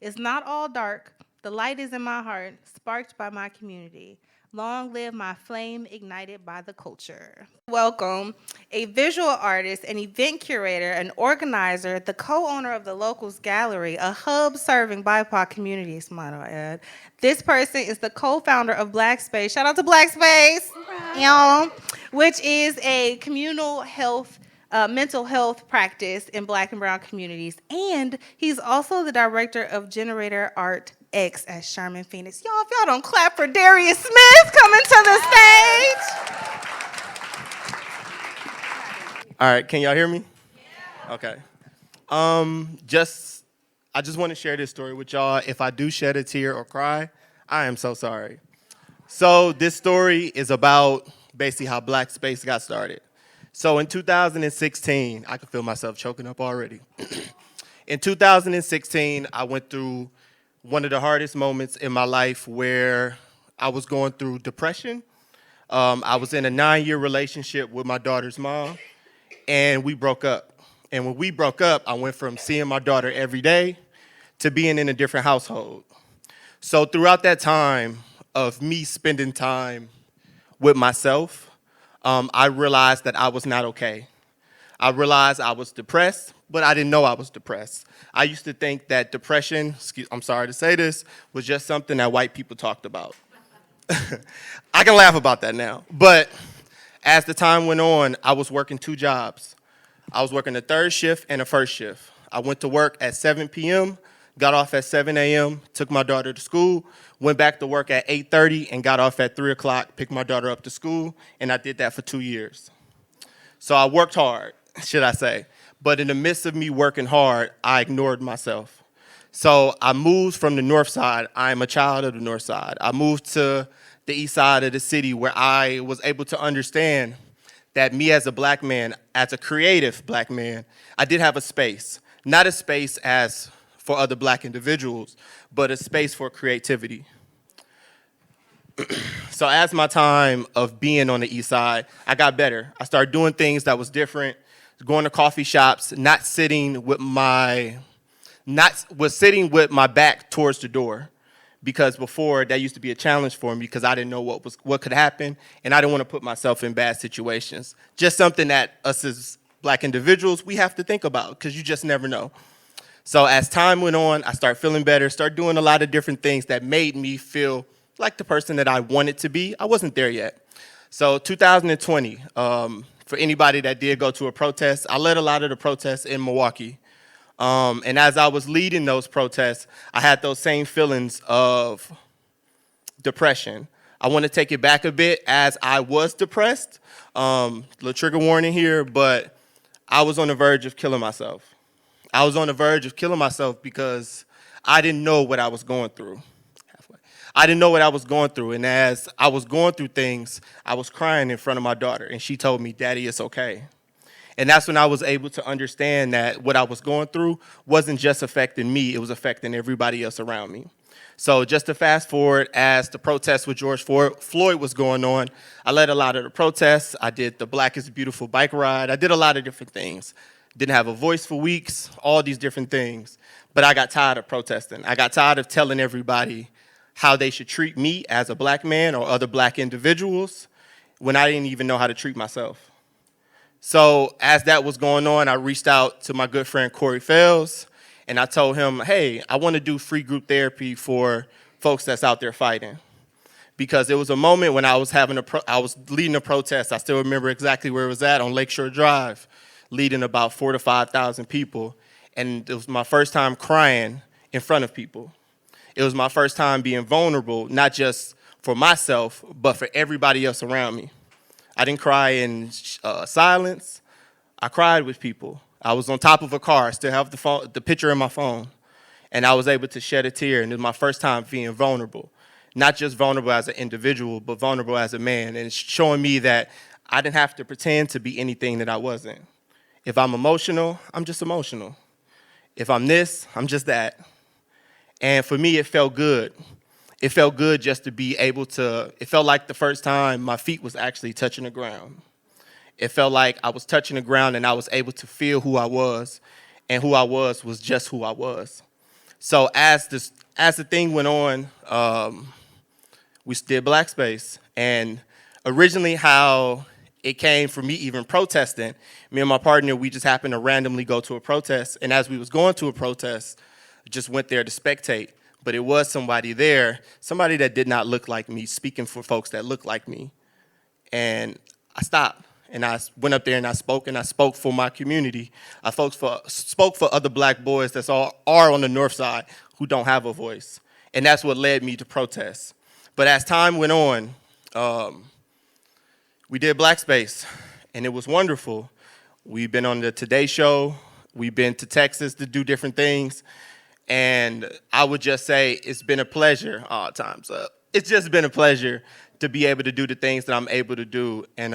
It's not all dark. The light is in my heart, sparked by my community. Long live my flame ignited by the culture. Welcome, a visual artist, an event curator, an organizer, the co-owner of the Locals Gallery, a hub serving BIPOC communities, might I add. This person is the co-founder of Black Space. Shout out to Black Space, y'all, which is a communal health mental health practice in Black and Brown communities. And he's also the director of Generator Art X at Sherman Phoenix. Y'all, if y'all don't clap for Darius Smith coming to the stage. All right, can y'all hear me? Yeah. Okay. I just want to share this story with y'all. If I do shed a tear or cry, I am so sorry. So this story is about basically how Black Space got started. So in 2016, I can feel myself choking up already. In 2016, I went through one of the hardest moments in my life where I was going through depression. I was in a 9-year relationship with my daughter's mom, and we broke up. And when we broke up, I went from seeing my daughter every day to being in a different household. So throughout that time of me spending time with myself, I realized that I was not okay. I realized I was depressed, but I didn't know I was depressed. I used to think that depression, I'm sorry to say this, was just something that white people talked about. I can laugh about that now. But as the time went on, I was working 2 jobs. I was working a 3rd shift and a 1st shift. I went to work at 7 p.m., got off at 7 a.m., took my daughter to school, went back to work at 8:30 and got off at 3 o'clock, picked my daughter up to school, and I did that for 2 years. So I worked hard, should I say. But in the midst of me working hard, I ignored myself. So I moved from the north side. I am a child of the north side. I moved to the east side of the city where I was able to understand that me as a Black man, as a creative Black man, I did have a space. Not a space as for other Black individuals, but a space for creativity. So as my time of being on the east side, I got better. I started doing things that was different, going to coffee shops, sitting with my back towards the door. Because before, that used to be a challenge for me because I didn't know what could happen, and I didn't want to put myself in bad situations. Just something that us as Black individuals, we have to think about because you just never know. So as time went on, I started feeling better, started doing a lot of different things that made me feel like the person that I wanted to be. I wasn't there yet. So 2020, for anybody that did go to a protest, I led a lot of the protests in Milwaukee. And as I was leading those protests, I had those same feelings of depression. I want to take it back a bit as I was depressed. Little trigger warning here, but I was on the verge of killing myself. I was on the verge of killing myself because I didn't know what I was going through. I didn't know what I was going through, and as I was going through things, I was crying in front of my daughter, and she told me, "Daddy, it's okay." And that's when I was able to understand that what I was going through wasn't just affecting me, it was affecting everybody else around me. So just to fast forward, as the protest with George Floyd was going on, I led a lot of the protests. I did the Black is Beautiful bike ride. I did a lot of different things. Didn't have a voice for weeks, all these different things. But I got tired of protesting. I got tired of telling everybody how they should treat me as a Black man or other Black individuals when I didn't even know how to treat myself. So as that was going on, I reached out to my good friend Corey Fells, and I told him, hey, I want to do free group therapy for folks that's out there fighting. Because there was a moment when I was leading a protest. I still remember exactly where it was at, on Lakeshore Drive, leading about 4,000 to 5,000 people. And it was my first time crying in front of people. It was my first time being vulnerable, not just for myself, but for everybody else around me. I didn't cry in silence. I cried with people. I was on top of a car. I still have the picture in my phone. And I was able to shed a tear. And it was my first time being vulnerable. Not just vulnerable as an individual, but vulnerable as a man. And it's showing me that I didn't have to pretend to be anything that I wasn't. If I'm emotional, I'm just emotional. If I'm this, I'm just that. And for me, it felt good. It felt good just to be able to, it felt like the first time my feet was actually touching the ground. It felt like I was touching the ground and I was able to feel who I was, and who I was just who I was. So as the thing went on, we did Black Space. And originally how it came from me even protesting, me and my partner, we just happened to randomly go to a protest. And as we was going to a protest, just went there to spectate. But it was somebody there, somebody that did not look like me, speaking for folks that look like me. And I stopped. And I went up there and I spoke for my community. I spoke for other black boys that are on the north side who don't have a voice. And that's what led me to protest. But as time went on, we did Black Space, and it was wonderful. We've been on the Today Show. We've been to Texas to do different things. And I would just say it's been a pleasure. Oh, time's up. It's just been a pleasure to be able to do the things that I'm able to do and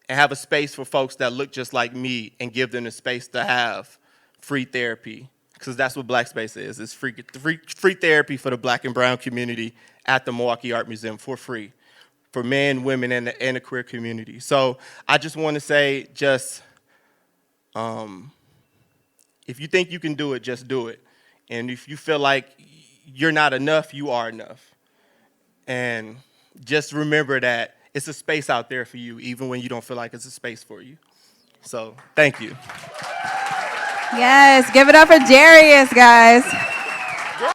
have a space for folks that look just like me and give them the space to have free therapy, because that's what Black Space is. It's free therapy for the black and brown community at the Milwaukee Art Museum for free, for men, women, and the queer community. So I just want to say, just if you think you can do it, just do it. And if you feel like you're not enough, you are enough. And just remember that it's a space out there for you, even when you don't feel like it's a space for you. So, thank you. Yes, give it up for Darius, guys.